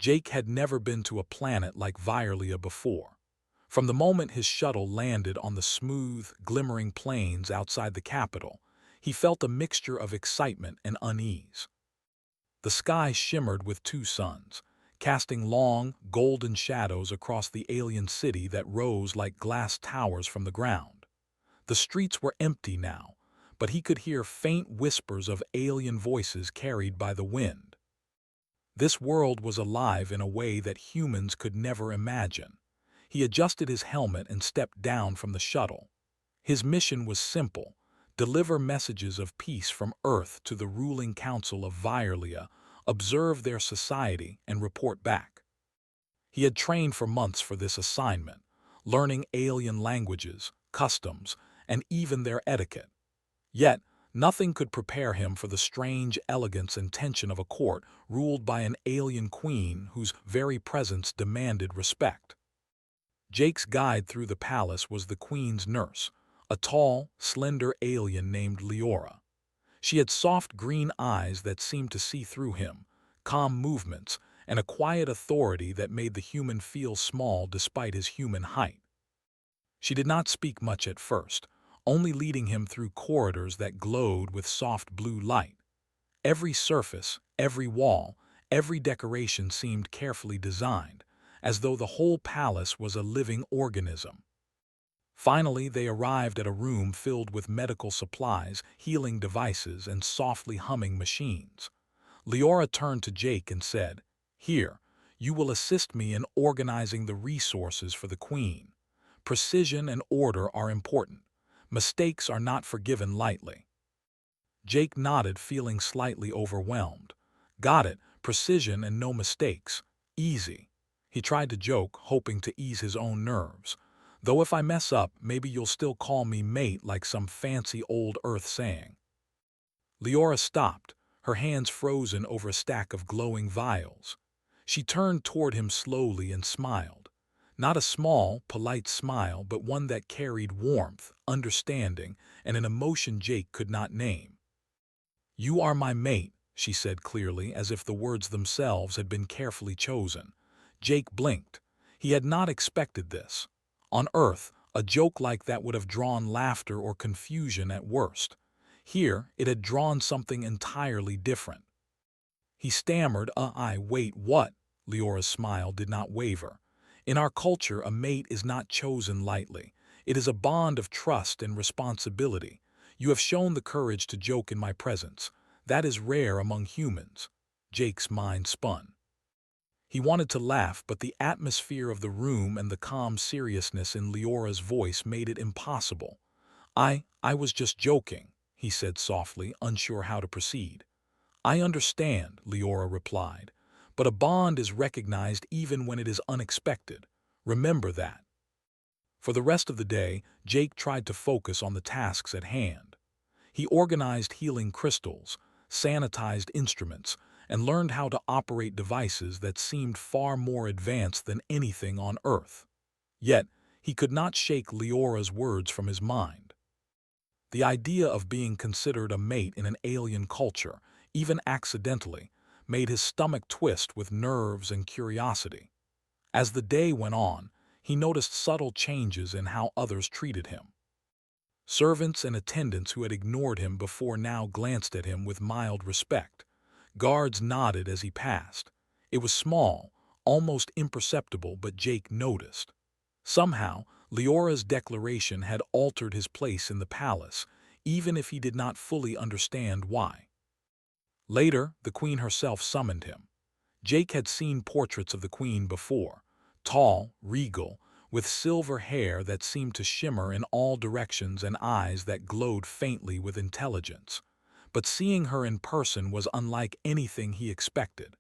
Jake had never been to a planet like Violia before. From the moment his shuttle landed on the smooth, glimmering plains outside the capital, he felt a mixture of excitement and unease. The sky shimmered with two suns, casting long, golden shadows across the alien city that rose like glass towers from the ground. The streets were empty now, but he could hear faint whispers of alien voices carried by the wind. This world was alive in a way that humans could never imagine. He adjusted his helmet and stepped down from the shuttle. His mission was simple: deliver messages of peace from Earth to the ruling council of Violia, observe their society, and report back. He had trained for months for this assignment, learning alien languages, customs, and even their etiquette. Yet, nothing could prepare him for the strange elegance and tension of a court ruled by an alien queen whose very presence demanded respect. Jake's guide through the palace was the queen's nurse, a tall, slender alien named Leora. She had soft green eyes that seemed to see through him, calm movements, and a quiet authority that made the human feel small despite his human height. She did not speak much at first, only leading him through corridors that glowed with soft blue light. Every surface, every wall, every decoration seemed carefully designed, as though the whole palace was a living organism. Finally, they arrived at a room filled with medical supplies, healing devices, and softly humming machines. Leora turned to Jake and said, "Here, you will assist me in organizing the resources for the Queen. Precision and order are important. Mistakes are not forgiven lightly." Jake nodded, feeling slightly overwhelmed. "Got it, precision and no mistakes. Easy." He tried to joke, hoping to ease his own nerves. "Though if I mess up, maybe you'll still call me mate like some fancy old Earth saying." Leora stopped, her hands frozen over a stack of glowing vials. She turned toward him slowly and smiled. Not a small, polite smile, but one that carried warmth, understanding, and an emotion Jake could not name. "You are my mate," she said clearly, as if the words themselves had been carefully chosen. Jake blinked. He had not expected this. On Earth, a joke like that would have drawn laughter or confusion at worst. Here, it had drawn something entirely different. He stammered, wait, what?" Leora's smile did not waver. "In our culture, a mate is not chosen lightly. It is a bond of trust and responsibility. You have shown the courage to joke in my presence. That is rare among humans." Jake's mind spun. He wanted to laugh, but the atmosphere of the room and the calm seriousness in Leora's voice made it impossible. I was just joking," he said softly, unsure how to proceed. "I understand," Leora replied, "but a bond is recognized even when it is unexpected. Remember that." For the rest of the day, Jake tried to focus on the tasks at hand. He organized healing crystals, sanitized instruments, and learned how to operate devices that seemed far more advanced than anything on Earth. Yet, he could not shake Leora's words from his mind. The idea of being considered a mate in an alien culture, even accidentally, made his stomach twist with nerves and curiosity. As the day went on, he noticed subtle changes in how others treated him. Servants and attendants who had ignored him before now glanced at him with mild respect. Guards nodded as he passed. It was small, almost imperceptible, but Jake noticed. Somehow, Leora's declaration had altered his place in the palace, even if he did not fully understand why. Later, the queen herself summoned him. Jake had seen portraits of the queen before, tall, regal, with silver hair that seemed to shimmer in all directions and eyes that glowed faintly with intelligence. But seeing her in person was unlike anything he expected.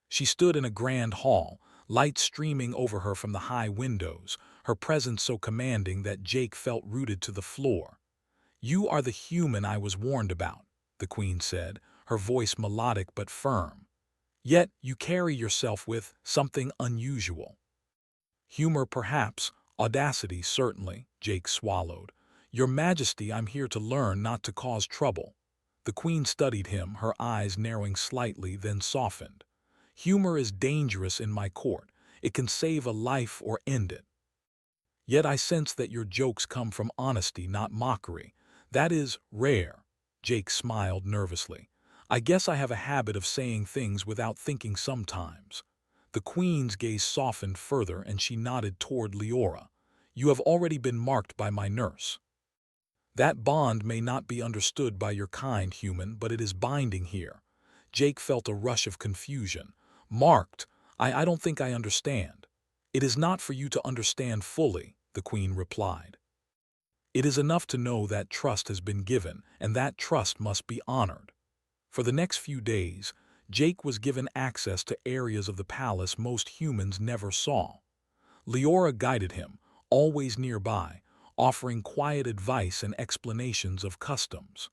She stood in a grand hall, light streaming over her from the high windows, her presence so commanding that Jake felt rooted to the floor. "You are the human I was warned about," the queen said, her voice melodic but firm. "Yet you carry yourself with something unusual." "Humor perhaps, audacity certainly," Jake swallowed. "Your Majesty, I'm here to learn, not to cause trouble." The queen studied him, her eyes narrowing slightly, then softened. Humor is dangerous in my court. It can save a life or end it. Yet I sense that your jokes come from honesty, not mockery. That is rare." Jake smiled nervously. "I guess I have a habit of saying things without thinking sometimes." The queen's gaze softened further and she nodded toward Leora. "You have already been marked by my nurse. That bond may not be understood by your kind, human, but it is binding here." Jake felt a rush of confusion. "Marked? I don't think I understand." "It is not for you to understand fully," the queen replied. "It is enough to know that trust has been given, and that trust must be honored." For the next few days, Jake was given access to areas of the palace most humans never saw. Leora guided him, always nearby, offering quiet advice and explanations of customs.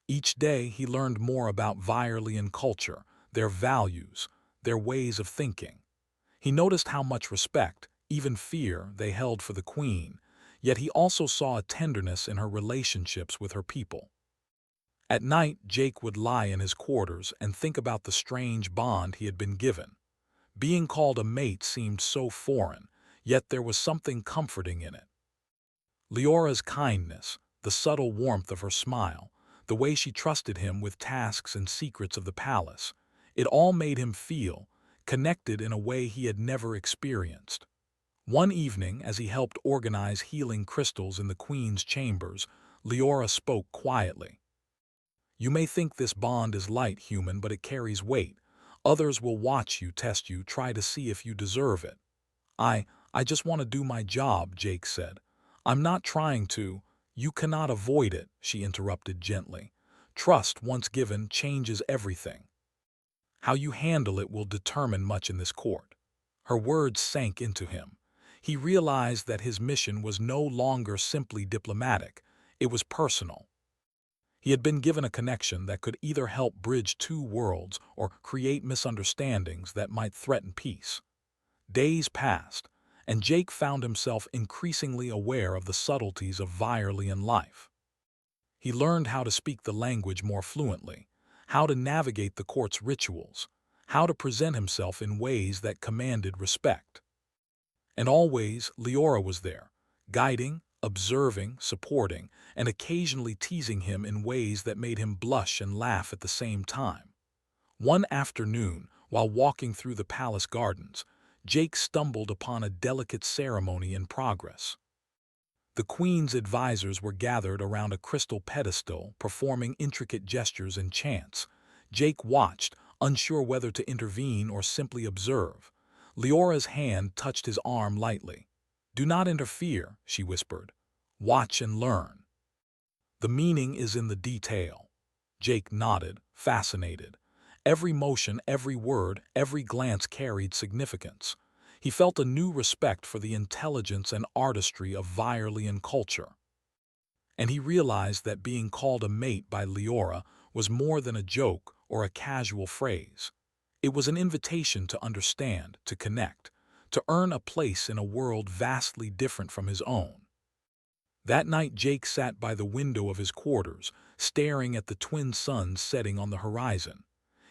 Each day he learned more about Virelian culture, their values, their ways of thinking. He noticed how much respect, even fear, they held for the queen, yet he also saw a tenderness in her relationships with her people. At night, Jake would lie in his quarters and think about the strange bond he had been given. Being called a mate seemed so foreign, yet there was something comforting in it. Leora's kindness, the subtle warmth of her smile, the way she trusted him with tasks and secrets of the palace, it all made him feel connected in a way he had never experienced. One evening, as he helped organize healing crystals in the queen's chambers, Leora spoke quietly. "You may think this bond is light, human, but it carries weight. Others will watch you, test you, try to see if you deserve it." I just want to do my job," Jake said. "I'm not trying to—" "You cannot avoid it," she interrupted gently. "Trust, once given, changes everything. How you handle it will determine much in this court." Her words sank into him. He realized that his mission was no longer simply diplomatic, it was personal. He had been given a connection that could either help bridge two worlds or create misunderstandings that might threaten peace. Days passed, and Jake found himself increasingly aware of the subtleties of Virelian life. He learned how to speak the language more fluently, how to navigate the court's rituals, how to present himself in ways that commanded respect. And always, Leora was there, guiding, observing, supporting, and occasionally teasing him in ways that made him blush and laugh at the same time. One afternoon, while walking through the palace gardens, Jake stumbled upon a delicate ceremony in progress. The queen's advisors were gathered around a crystal pedestal, performing intricate gestures and chants. Jake watched, unsure whether to intervene or simply observe. Leora's hand touched his arm lightly. "Do not interfere," she whispered. "Watch and learn. The meaning is in the detail." Jake nodded, fascinated. Every motion, every word, every glance carried significance. He felt a new respect for the intelligence and artistry of Virelian culture. And he realized that being called a mate by Leora was more than a joke or a casual phrase. It was an invitation to understand, to connect, to earn a place in a world vastly different from his own. That night Jake sat by the window of his quarters, staring at the twin suns setting on the horizon.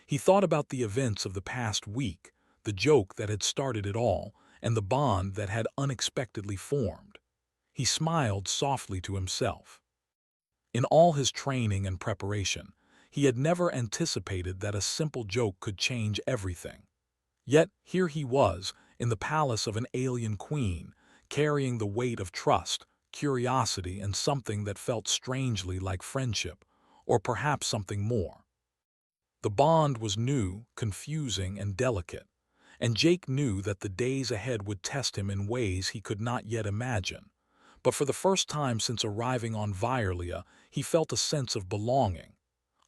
He thought about the events of the past week, the joke that had started it all, and the bond that had unexpectedly formed. He smiled softly to himself. In all his training and preparation, he had never anticipated that a simple joke could change everything. Yet here he was, in the palace of an alien queen, carrying the weight of trust, curiosity, and something that felt strangely like friendship, or perhaps something more. The bond was new, confusing, and delicate, and Jake knew that the days ahead would test him in ways he could not yet imagine. But for the first time since arriving on Virelia, he felt a sense of belonging.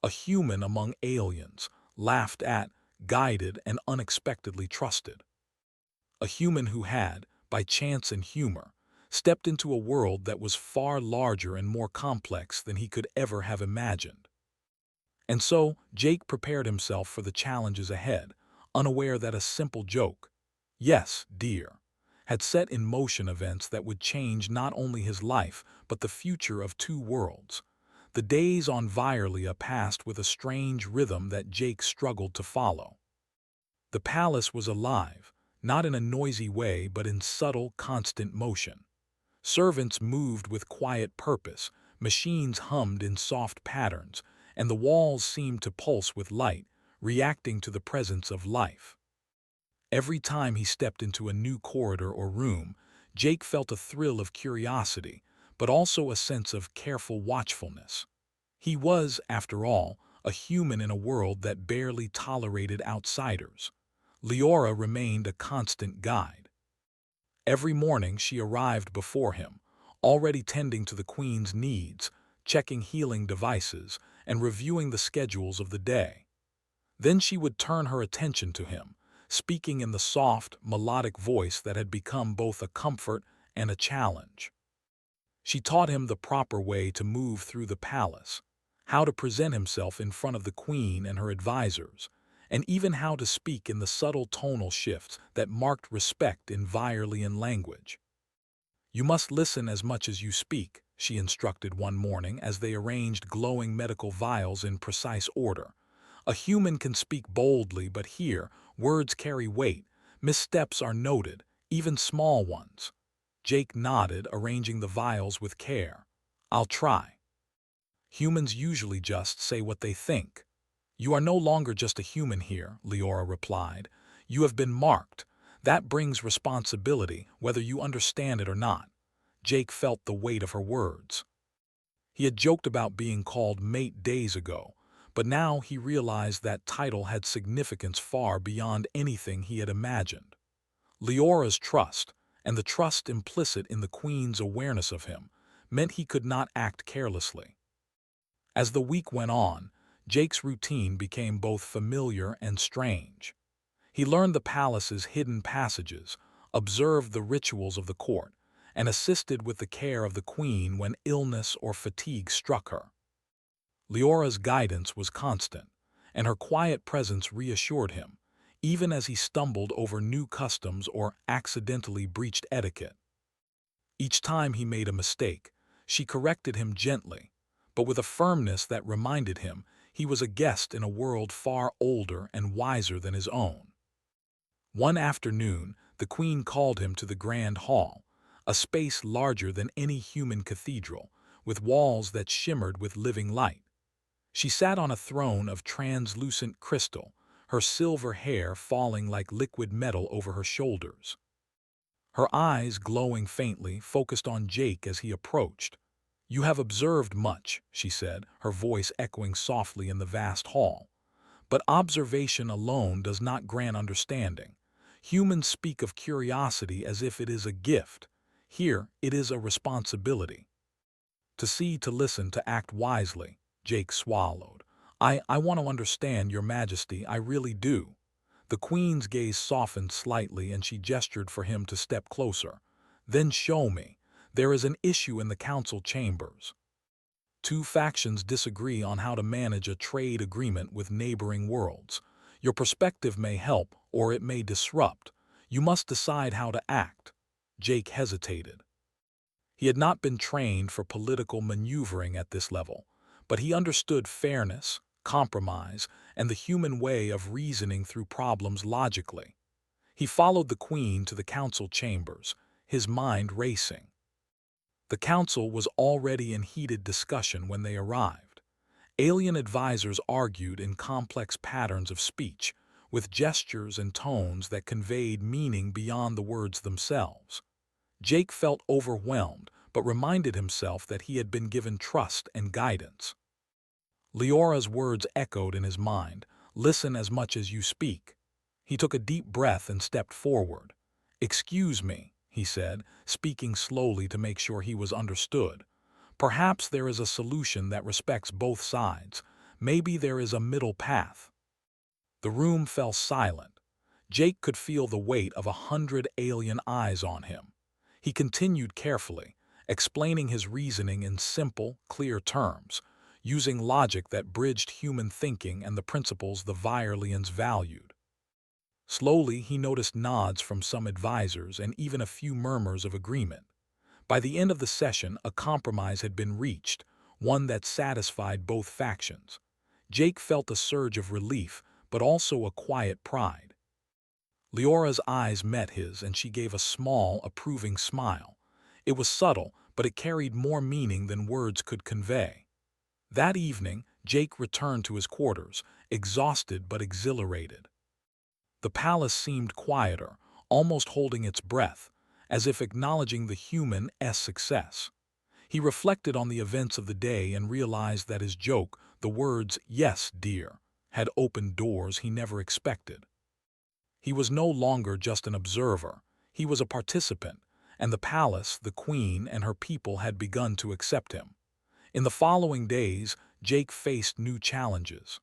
A human among aliens, laughed at, guided, and unexpectedly trusted. A human who had, by chance and humor, stepped into a world that was far larger and more complex than he could ever have imagined. And so, Jake prepared himself for the challenges ahead, unaware that a simple joke, "Yes, dear," had set in motion events that would change not only his life, but the future of two worlds. The days on Virelia passed with a strange rhythm that Jake struggled to follow. The palace was alive, not in a noisy way but in subtle, constant motion. Servants moved with quiet purpose, machines hummed in soft patterns, and the walls seemed to pulse with light, reacting to the presence of life. Every time he stepped into a new corridor or room, Jake felt a thrill of curiosity, but also a sense of careful watchfulness. He was, after all, a human in a world that barely tolerated outsiders. Leora remained a constant guide. Every morning she arrived before him, already tending to the Queen's needs, checking healing devices, and reviewing the schedules of the day. Then she would turn her attention to him, speaking in the soft, melodic voice that had become both a comfort and a challenge. She taught him the proper way to move through the palace, how to present himself in front of the Queen and her advisors, and even how to speak in the subtle tonal shifts that marked respect in Virelan language. "You must listen as much as you speak," she instructed one morning as they arranged glowing medical vials in precise order. "A human can speak boldly, but here, words carry weight. Missteps are noted, even small ones." Jake nodded, arranging the vials with care. "I'll try." "Humans usually just say what they think." "You are no longer just a human here," Leora replied. "You have been marked. That brings responsibility, whether you understand it or not." Jake felt the weight of her words. He had joked about being called mate days ago, but now he realized that title had significance far beyond anything he had imagined. Leora's trust, and the trust implicit in the Queen's awareness of him, meant he could not act carelessly. As the week went on, Jake's routine became both familiar and strange. He learned the palace's hidden passages, observed the rituals of the court, and assisted with the care of the Queen when illness or fatigue struck her. Leora's guidance was constant, and her quiet presence reassured him, even as he stumbled over new customs or accidentally breached etiquette. Each time he made a mistake, she corrected him gently, but with a firmness that reminded him he was a guest in a world far older and wiser than his own. One afternoon, the Queen called him to the Grand Hall, a space larger than any human cathedral, with walls that shimmered with living light. She sat on a throne of translucent crystal, her silver hair falling like liquid metal over her shoulders. Her eyes, glowing faintly, focused on Jake as he approached. "You have observed much," she said, her voice echoing softly in the vast hall. "But observation alone does not grant understanding. Humans speak of curiosity as if it is a gift. Here, it is a responsibility. To see, to listen, to act wisely." Jake swallowed. I want to understand, Your Majesty, I really do." The Queen's gaze softened slightly and she gestured for him to step closer. "Then show me. There is an issue in the council chambers. Two factions disagree on how to manage a trade agreement with neighboring worlds. Your perspective may help, or it may disrupt. You must decide how to act." Jake hesitated. He had not been trained for political maneuvering at this level, but he understood fairness, compromise, and the human way of reasoning through problems logically. He followed the Queen to the council chambers, his mind racing. The council was already in heated discussion when they arrived. Alien advisors argued in complex patterns of speech, with gestures and tones that conveyed meaning beyond the words themselves. Jake felt overwhelmed, but reminded himself that he had been given trust and guidance. Leora's words echoed in his mind, "Listen as much as you speak." He took a deep breath and stepped forward. "Excuse me," he said, speaking slowly to make sure he was understood. "Perhaps there is a solution that respects both sides. Maybe there is a middle path." The room fell silent. Jake could feel the weight of 100 alien eyes on him. He continued carefully, explaining his reasoning in simple, clear terms, using logic that bridged human thinking and the principles the Virelians valued. Slowly, he noticed nods from some advisors and even a few murmurs of agreement. By the end of the session, a compromise had been reached, one that satisfied both factions. Jake felt a surge of relief, but also a quiet pride. Leora's eyes met his, and she gave a small, approving smile. It was subtle, but it carried more meaning than words could convey. That evening, Jake returned to his quarters, exhausted but exhilarated. The palace seemed quieter, almost holding its breath, as if acknowledging the human's success. He reflected on the events of the day and realized that his joke, the words, "Yes, dear," had opened doors he never expected. He was no longer just an observer, he was a participant, and the palace, the queen, and her people had begun to accept him. In the following days, Jake faced new challenges.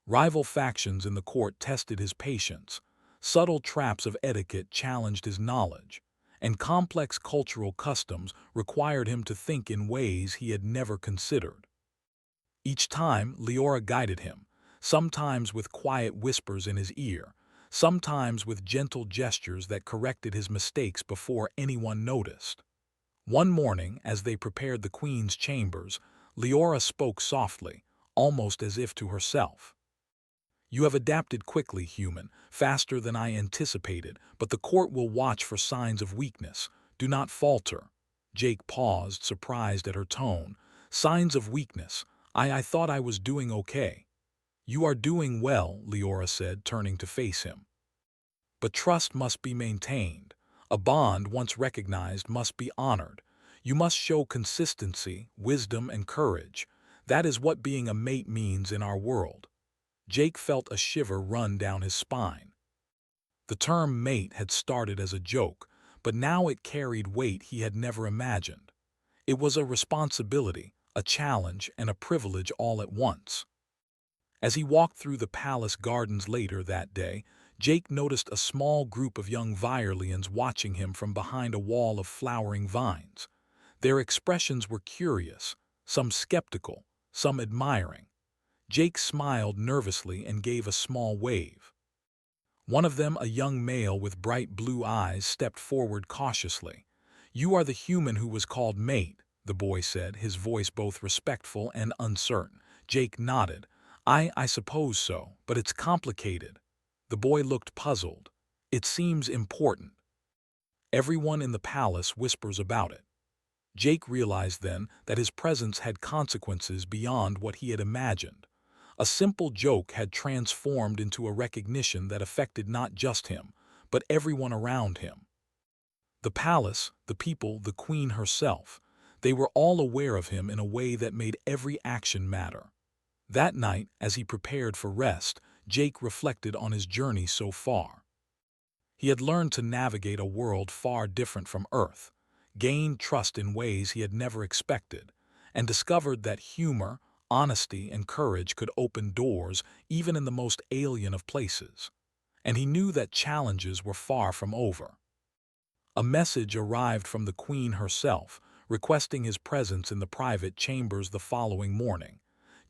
Rival factions in the court tested his patience, subtle traps of etiquette challenged his knowledge, and complex cultural customs required him to think in ways he had never considered. Each time, Leora guided him, sometimes with quiet whispers in his ear, sometimes with gentle gestures that corrected his mistakes before anyone noticed. One morning, as they prepared the queen's chambers, Leora spoke softly, almost as if to herself. "You have adapted quickly, human, faster than I anticipated, but the court will watch for signs of weakness. Do not falter." Jake paused, surprised at her tone. "Signs of weakness? I thought I was doing okay." "You are doing well," Leora said, turning to face him. "But trust must be maintained. A bond once recognized must be honored. You must show consistency, wisdom, and courage. That is what being a mate means in our world." Jake felt a shiver run down his spine. The term mate had started as a joke, but now it carried weight he had never imagined. It was a responsibility, a challenge, and a privilege all at once. As he walked through the palace gardens later that day, Jake noticed a small group of young Virelians watching him from behind a wall of flowering vines. Their expressions were curious, some skeptical, some admiring. Jake smiled nervously and gave a small wave. One of them, a young male with bright blue eyes, stepped forward cautiously. "You are the human who was called mate," the boy said, his voice both respectful and uncertain. Jake nodded. I suppose so, but it's complicated." The boy looked puzzled. "It seems important. Everyone in the palace whispers about it." Jake realized then that his presence had consequences beyond what he had imagined. A simple joke had transformed into a recognition that affected not just him, but everyone around him. The palace, the people, the queen herself, they were all aware of him in a way that made every action matter. That night, as he prepared for rest, Jake reflected on his journey so far. He had learned to navigate a world far different from Earth, gained trust in ways he had never expected, and discovered that humor, honesty, and courage could open doors even in the most alien of places. And he knew that challenges were far from over. A message arrived from the queen herself, requesting his presence in the private chambers the following morning.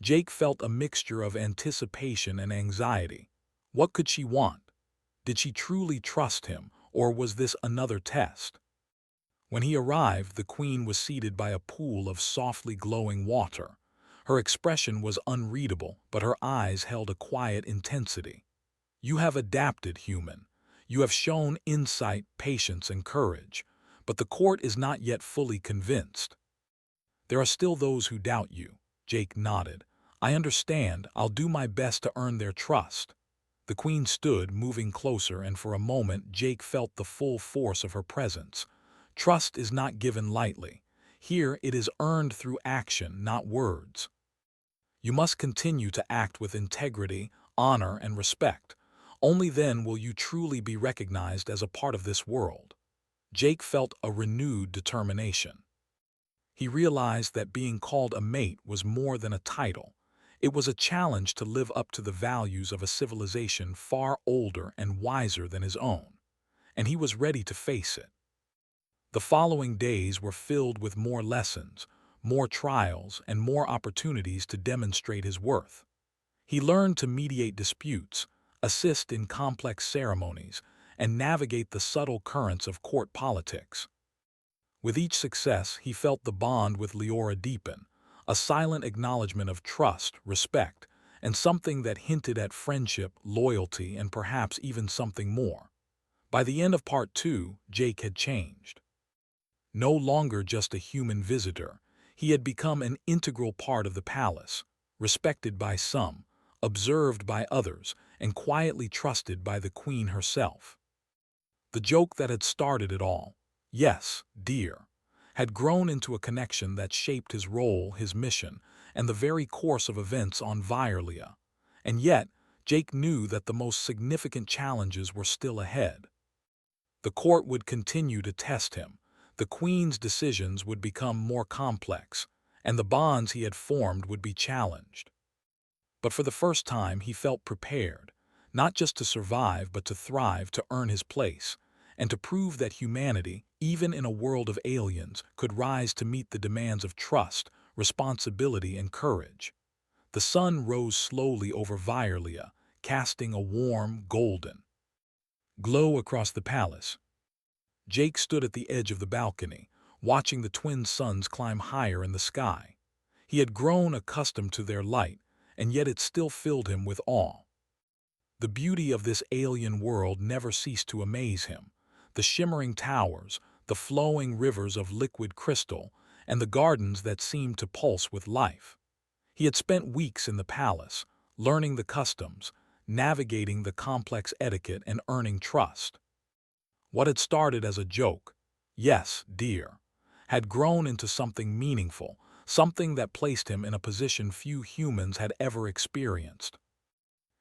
Jake felt a mixture of anticipation and anxiety. What could she want? Did she truly trust him, or was this another test? When he arrived, the queen was seated by a pool of softly glowing water. Her expression was unreadable, but her eyes held a quiet intensity. "You have adapted, human. You have shown insight, patience, and courage. But the court is not yet fully convinced. There are still those who doubt you." Jake nodded. "I understand. I'll do my best to earn their trust." The queen stood, moving closer, and for a moment Jake felt the full force of her presence. Trust is not given lightly. Here it is earned through action, not words. You must continue to act with integrity, honor, and respect. Only then will you truly be recognized as a part of this world. Jake felt a renewed determination. He realized that being called a mate was more than a title. It was a challenge to live up to the values of a civilization far older and wiser than his own, and he was ready to face it. The following days were filled with more lessons, more trials, and more opportunities to demonstrate his worth. He learned to mediate disputes, assist in complex ceremonies, and navigate the subtle currents of court politics. With each success, he felt the bond with Leora deepen, a silent acknowledgement of trust, respect, and something that hinted at friendship, loyalty, and perhaps even something more. By the end of part 2, Jake had changed. No longer just a human visitor, he had become an integral part of the palace, respected by some, observed by others, and quietly trusted by the queen herself. The joke that had started it all, yes, dear, had grown into a connection that shaped his role, his mission, and the very course of events on Virlia. And yet, Jake knew that the most significant challenges were still ahead. The court would continue to test him, the queen's decisions would become more complex, and the bonds he had formed would be challenged. But for the first time he felt prepared, not just to survive but to thrive, to earn his place, and to prove that humanity, even in a world of aliens, could rise to meet the demands of trust, responsibility, and courage. The sun rose slowly over Virlia, casting a warm, golden glow across the palace. Jake stood at the edge of the balcony, watching the twin suns climb higher in the sky. He had grown accustomed to their light, and yet it still filled him with awe. The beauty of this alien world never ceased to amaze him. The shimmering towers, the flowing rivers of liquid crystal, and the gardens that seemed to pulse with life. He had spent weeks in the palace, learning the customs, navigating the complex etiquette, and earning trust. What had started as a joke, yes, dear, had grown into something meaningful, something that placed him in a position few humans had ever experienced.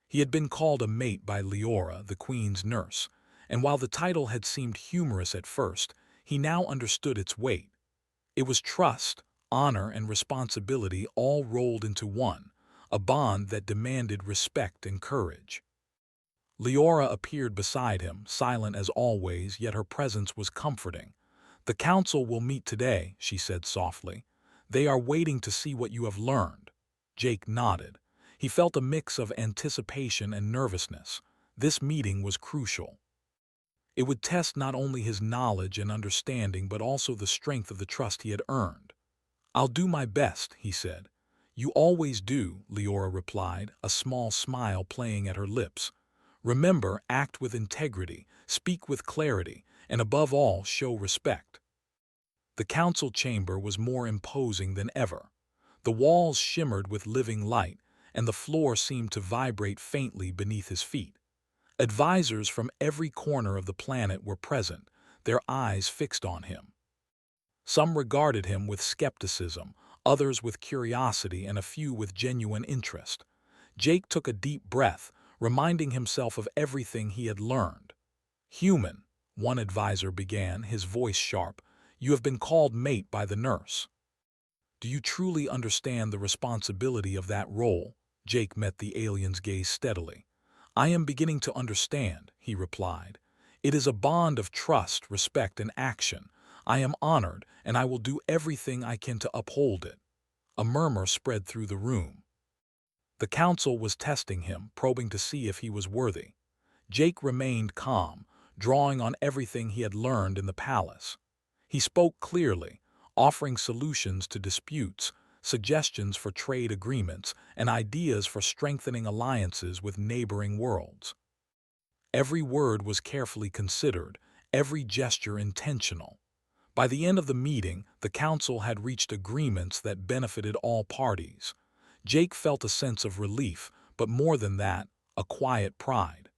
He had been called a mate by Leora, the queen's nurse, and while the title had seemed humorous at first, he now understood its weight. It was trust, honor, and responsibility all rolled into one, a bond that demanded respect and courage. Leora appeared beside him, silent as always, yet her presence was comforting. "The council will meet today," she said softly. "They are waiting to see what you have learned." Jake nodded. He felt a mix of anticipation and nervousness. This meeting was crucial. It would test not only his knowledge and understanding but also the strength of the trust he had earned. "I'll do my best," he said. "You always do," Leora replied, a small smile playing at her lips. "Remember, act with integrity, speak with clarity, and above all, show respect." The council chamber was more imposing than ever. The walls shimmered with living light, and the floor seemed to vibrate faintly beneath his feet. Advisors from every corner of the planet were present, their eyes fixed on him. Some regarded him with skepticism, others with curiosity, and a few with genuine interest. Jake took a deep breath, reminding himself of everything he had learned. "Human," one advisor began, his voice sharp, "you have been called mate by the nurse. Do you truly understand the responsibility of that role?" Jake met the alien's gaze steadily. "I am beginning to understand," he replied. "It is a bond of trust, respect, and action. I am honored, and I will do everything I can to uphold it." A murmur spread through the room. The council was testing him, probing to see if he was worthy. Jake remained calm, drawing on everything he had learned in the palace. He spoke clearly, offering solutions to disputes, suggestions for trade agreements, and ideas for strengthening alliances with neighboring worlds. Every word was carefully considered, every gesture intentional. By the end of the meeting, the council had reached agreements that benefited all parties. Jake felt a sense of relief, but more than that, a quiet pride.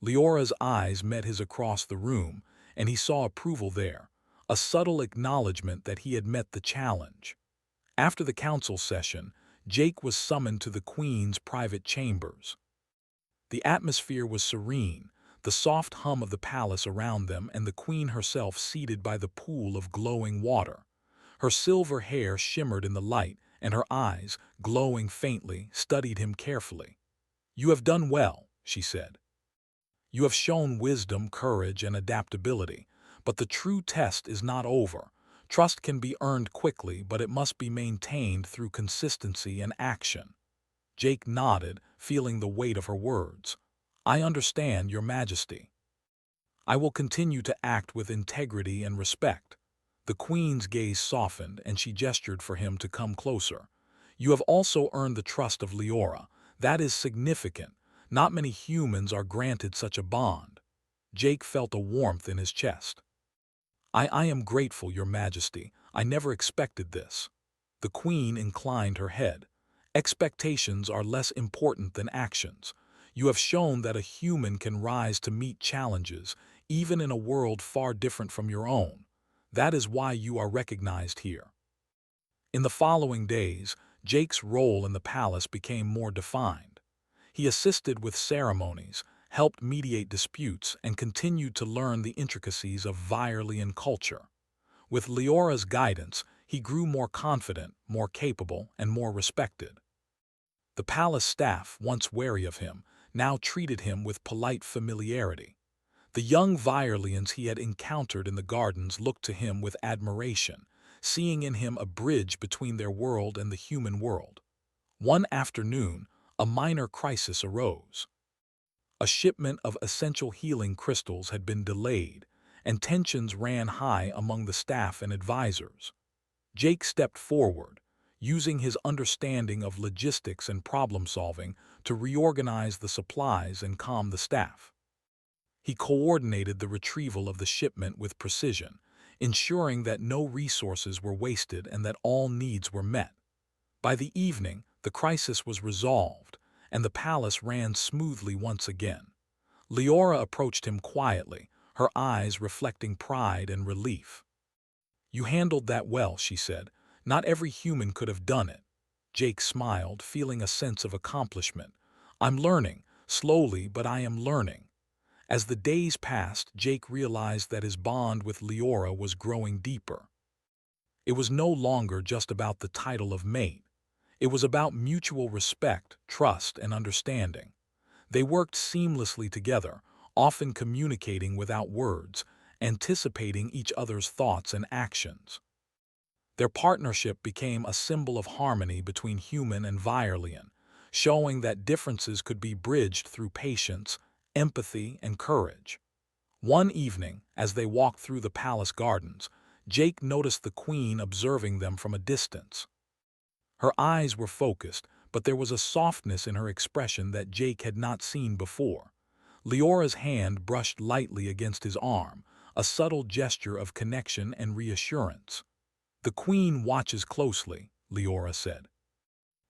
Leora's eyes met his across the room, and he saw approval there, a subtle acknowledgement that he had met the challenge. After the council session, Jake was summoned to the Queen's private chambers. The atmosphere was serene, the soft hum of the palace around them, and the Queen herself seated by the pool of glowing water. Her silver hair shimmered in the light, and her eyes, glowing faintly, studied him carefully. "You have done well," she said. "You have shown wisdom, courage, and adaptability, but the true test is not over. Trust can be earned quickly, but it must be maintained through consistency and action." Jake nodded, feeling the weight of her words. "I understand, Your Majesty. I will continue to act with integrity and respect." The Queen's gaze softened, and she gestured for him to come closer. "You have also earned the trust of Leora. That is significant. Not many humans are granted such a bond. Jake felt a warmth in his chest. I am grateful, Your Majesty. I never expected this. The Queen inclined her head. Expectations are less important than actions. You have shown that a human can rise to meet challenges, even in a world far different from your own. That is why you are recognized here. In the following days, Jake's role in the palace became more defined. He assisted with ceremonies, helped mediate disputes, and continued to learn the intricacies of Virelian culture. With Leora's guidance, he grew more confident, more capable, and more respected. The palace staff, once wary of him, now treated him with polite familiarity. The young Virelians he had encountered in the gardens looked to him with admiration, seeing in him a bridge between their world and the human world. One afternoon, a minor crisis arose. A shipment of essential healing crystals had been delayed, and tensions ran high among the staff and advisors. Jake stepped forward, using his understanding of logistics and problem-solving to reorganize the supplies and calm the staff. He coordinated the retrieval of the shipment with precision, ensuring that no resources were wasted and that all needs were met. By the evening, the crisis was resolved, and the palace ran smoothly once again. Leora approached him quietly, her eyes reflecting pride and relief. "You handled that well," she said. "Not every human could have done it." Jake smiled, feeling a sense of accomplishment. "I'm learning, slowly, but I am learning." As the days passed, Jake realized that his bond with Leora was growing deeper. It was no longer just about the title of mate. It was about mutual respect, trust, and understanding. They worked seamlessly together, often communicating without words, anticipating each other's thoughts and actions. Their partnership became a symbol of harmony between human and Virelian, showing that differences could be bridged through patience, empathy, and courage. One evening, as they walked through the palace gardens, Jake noticed the Queen observing them from a distance. Her eyes were focused, but there was a softness in her expression that Jake had not seen before. Leora's hand brushed lightly against his arm, a subtle gesture of connection and reassurance. "The Queen watches closely," Leora said.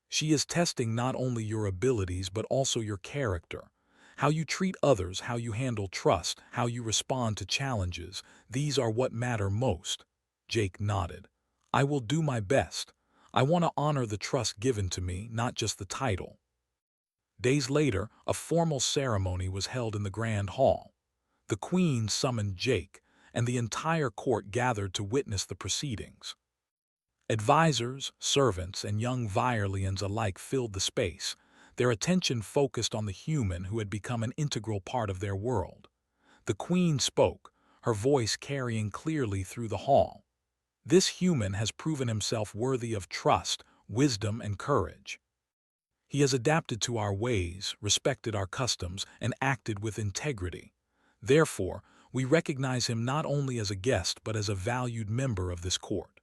"She is testing not only your abilities but also your character. How you treat others, how you handle trust, how you respond to challenges, these are what matter most." Jake nodded. "I will do my best. I want to honor the trust given to me, not just the title." Days later, a formal ceremony was held in the Grand Hall. The Queen summoned Jake, and the entire court gathered to witness the proceedings. Advisors, servants, and young Virelians alike filled the space, their attention focused on the human who had become an integral part of their world. The Queen spoke, her voice carrying clearly through the hall. "This human has proven himself worthy of trust, wisdom, and courage. He has adapted to our ways, respected our customs, and acted with integrity. Therefore, we recognize him not only as a guest but as a valued member of this court."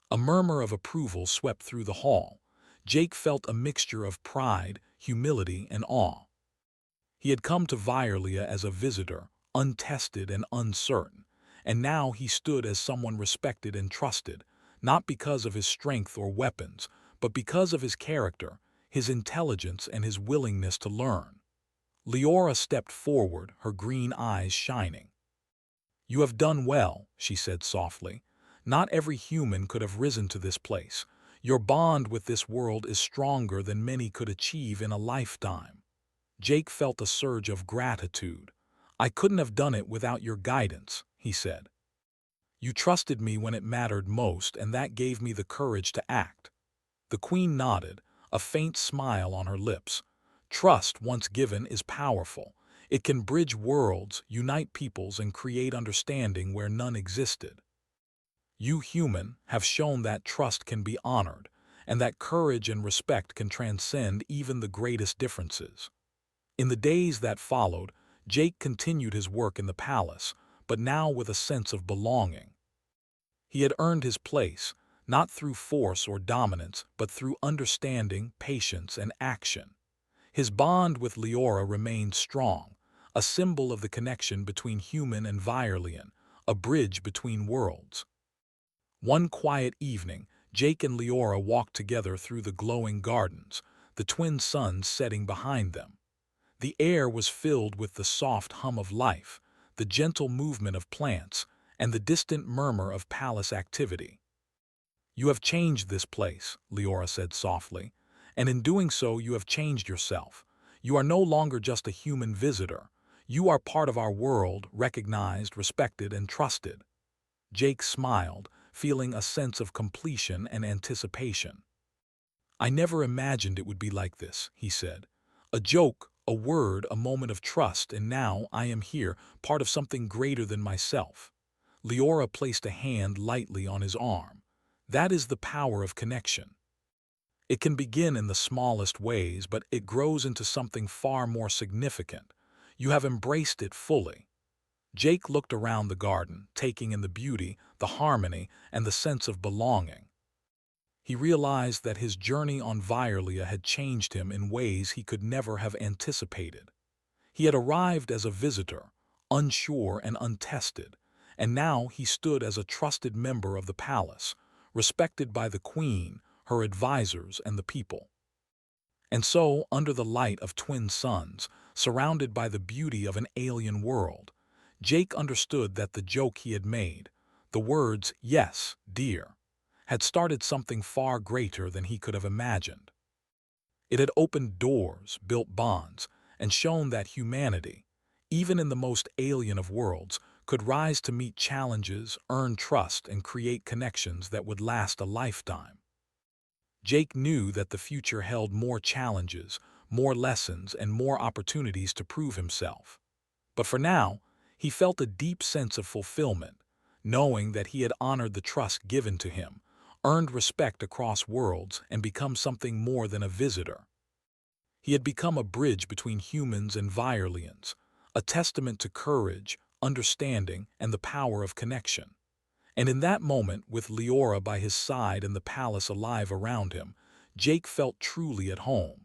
A murmur of approval swept through the hall. Jake felt a mixture of pride, humility, and awe. He had come to Virelia as a visitor, untested and uncertain, and now he stood as someone respected and trusted, not because of his strength or weapons, but because of his character, his intelligence, and his willingness to learn. Leora stepped forward, her green eyes shining. "You have done well," she said softly. "Not every human could have risen to this place. Your bond with this world is stronger than many could achieve in a lifetime." Jake felt a surge of gratitude. "I couldn't have done it without your guidance," he said. "You trusted me when it mattered most, and that gave me the courage to act." The Queen nodded, a faint smile on her lips. "Trust, once given, is powerful. It can bridge worlds, unite peoples, and create understanding where none existed. You, human, have shown that trust can be honored, and that courage and respect can transcend even the greatest differences." In the days that followed, Jake continued his work in the palace, but now with a sense of belonging. He had earned his place, not through force or dominance, but through understanding, patience, and action. His bond with Leora remained strong, a symbol of the connection between human and Virelian, a bridge between worlds. One quiet evening, Jake and Leora walked together through the glowing gardens, the twin suns setting behind them. The air was filled with the soft hum of life, the gentle movement of plants, and the distant murmur of palace activity. "You have changed this place," Leora said softly, "and in doing so you have changed yourself. You are no longer just a human visitor. You are part of our world, recognized, respected, and trusted." Jake smiled, feeling a sense of completion and anticipation. "I never imagined it would be like this," he said. "A joke, a word, a moment of trust, and now I am here, part of something greater than myself." Leora placed a hand lightly on his arm. "That is the power of connection. It can begin in the smallest ways, but it grows into something far more significant. You have embraced it fully." Jake looked around the garden, taking in the beauty, the harmony, and the sense of belonging. He realized that his journey on Virlia had changed him in ways he could never have anticipated. He had arrived as a visitor, unsure and untested, and now he stood as a trusted member of the palace, respected by the queen, her advisors, and the people. And so, under the light of twin suns, surrounded by the beauty of an alien world, Jake understood that the joke he had made, the words, "Yes, dear," had started something far greater than he could have imagined. It had opened doors, built bonds, and shown that humanity, even in the most alien of worlds, could rise to meet challenges, earn trust, and create connections that would last a lifetime. Jake knew that the future held more challenges, more lessons, and more opportunities to prove himself. But for now, he felt a deep sense of fulfillment, knowing that he had honored the trust given to him, earned respect across worlds, and become something more than a visitor. He had become a bridge between humans and Virelians, a testament to courage, understanding, and the power of connection. And in that moment, with Leora by his side and the palace alive around him, Jake felt truly at home.